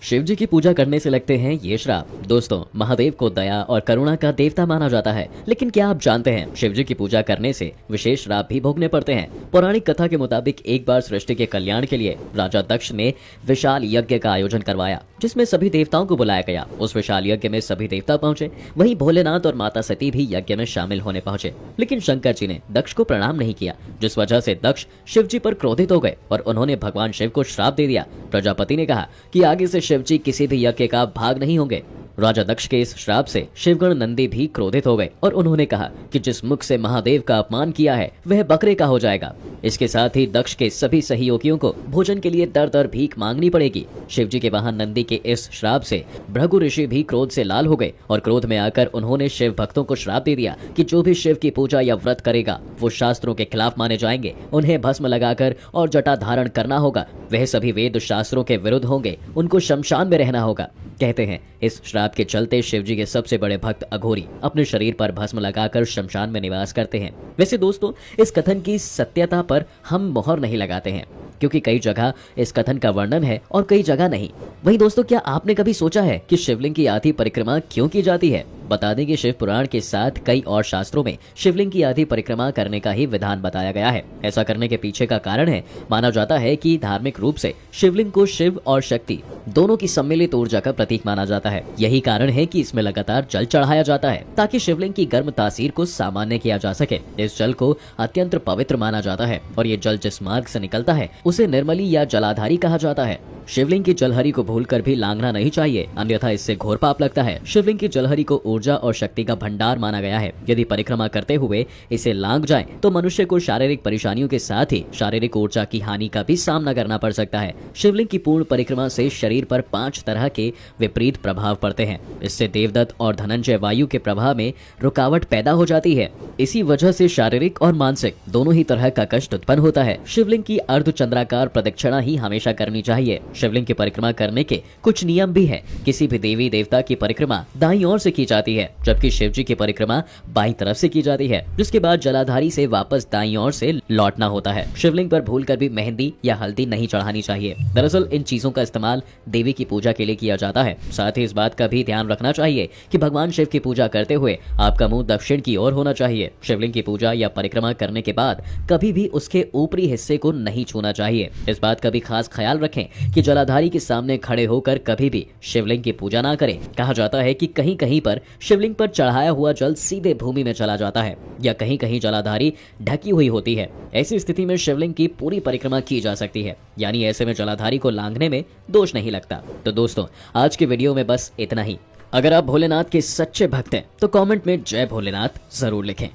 शिव जी की पूजा करने से लगते हैं ये श्राप। दोस्तों, महादेव को दया और करुणा का देवता माना जाता है, लेकिन क्या आप जानते हैं शिव जी की पूजा करने से विशेष श्राप भी भोगने पड़ते हैं। पौराणिक कथा के मुताबिक एक बार सृष्टि के कल्याण के लिए राजा दक्ष ने विशाल यज्ञ का आयोजन करवाया, जिसमें सभी देवताओं को बुलाया गया। उस विशाल यज्ञ में सभी देवता पहुंचे, वहीं भोलेनाथ और माता सती भी यज्ञ में शामिल होने पहुंचे। लेकिन शंकर जी ने दक्ष को प्रणाम नहीं किया, जिस वजह से दक्ष शिव जी पर क्रोधित हो गए और उन्होंने भगवान शिव को श्राप दे दिया। प्रजापति ने कहा कि आगे से शिव जी किसी भी यज्ञ का भाग नहीं होंगे। राजा दक्ष के इस श्राप से शिवगण नंदी भी क्रोधित हो गए और उन्होंने कहा कि जिस मुख से महादेव का अपमान किया है वह बकरे का हो जाएगा। इसके साथ ही दक्ष के सभी सहयोगियों को भोजन के लिए दर दर भीख मांगनी पड़ेगी। शिव जी के वाहन नंदी के इस श्राप से भृगु ऋषि भी क्रोध से लाल हो गए और क्रोध में आकर उन्होंने शिव भक्तों को श्राप दे दिया कि जो भी शिव की पूजा या व्रत करेगा वो शास्त्रों के खिलाफ माने जाएंगे। उन्हें भस्म लगाकर और जटा धारण करना होगा, वह सभी वेद शास्त्रों के विरुद्ध होंगे, उनको शमशान में रहना होगा। कहते हैं इस श्राप के चलते शिव जी के सबसे बड़े भक्त अघोरी अपने शरीर पर भस्म लगाकर शमशान में निवास करते हैं। वैसे दोस्तों, इस कथन की सत्यता पर हम मोहर नहीं लगाते हैं, क्योंकि कई जगह इस कथन का वर्णन है और कई जगह नहीं। वहीं दोस्तों, क्या आपने कभी सोचा है कि शिवलिंग की आधी परिक्रमा क्यों की जाती है? बता दें कि शिव पुराण के साथ कई और शास्त्रों में शिवलिंग की आधी परिक्रमा करने का ही विधान बताया गया है। ऐसा करने के पीछे का कारण है, माना जाता है कि धार्मिक रूप से शिवलिंग को शिव और शक्ति दोनों की सम्मिलित ऊर्जा का प्रतीक माना जाता है। यही कारण है कि इसमें लगातार जल चढ़ाया जाता है, ताकि शिवलिंग की गर्म तासीर को सामान्य किया जा सके। इस जल को अत्यंत पवित्र माना जाता है और ये जल जिस मार्ग से निकलता है उसे निर्मली या जलाधारी कहा जाता है। शिवलिंग की जलहरी को भूलकर भी लांघना नहीं चाहिए, अन्यथा इससे घोर पाप लगता है। शिवलिंग की जलहरी को ऊर्जा और शक्ति का भंडार माना गया है। यदि परिक्रमा करते हुए इसे लांघ जाए तो मनुष्य को शारीरिक परेशानियों के साथ ही शारीरिक ऊर्जा की हानि का भी सामना करना पड़ सकता है। शिवलिंग की पूर्ण परिक्रमा से शरीर पर 5 तरह के विपरीत प्रभाव पड़ते हैं। इससे देवदत्त और धनंजय वायु के प्रभाव में रुकावट पैदा हो जाती है। इसी वजह से शारीरिक और मानसिक दोनों ही तरह का कष्ट उत्पन्न होता है। शिवलिंग की अर्धचंद्राकार प्रदक्षिणा ही हमेशा करनी चाहिए। शिवलिंग की परिक्रमा करने के कुछ नियम भी है। किसी भी देवी देवता की परिक्रमा दाईं ओर से की जाती है, जबकि शिव जी की परिक्रमा बाईं तरफ से की जाती है, जिसके बाद जलाधारी से वापस दाईं ओर से लौटना होता है। शिवलिंग पर भूलकर भी मेहंदी या हल्दी नहीं चढ़ानी चाहिए। दरअसल इन चीजों का इस्तेमाल देवी की पूजा के लिए किया जाता है। साथ ही इस बात का भी ध्यान रखना चाहिए कि भगवान शिव की पूजा करते हुए आपका मुंह दक्षिण की ओर होना चाहिए। शिवलिंग की पूजा या परिक्रमा करने के बाद कभी भी उसके ऊपरी हिस्से को नहीं छूना चाहिए। इस बात का भी खास ख्याल रखें कि जलाधारी के सामने खड़े होकर कभी भी शिवलिंग की पूजा ना करें। कहा जाता है कि कहीं कहीं पर शिवलिंग पर चढ़ाया हुआ जल सीधे भूमि में चला जाता है या कहीं कहीं जलाधारी ढकी हुई होती है। ऐसी स्थिति में शिवलिंग की पूरी परिक्रमा की जा सकती है, यानी ऐसे में जलाधारी को लांघने में दोष नहीं लगता। तो दोस्तों, आज के वीडियो में बस इतना ही। अगर आप भोलेनाथ के सच्चे भक्त हैं तो कमेंट में जय भोलेनाथ जरूर लिखें।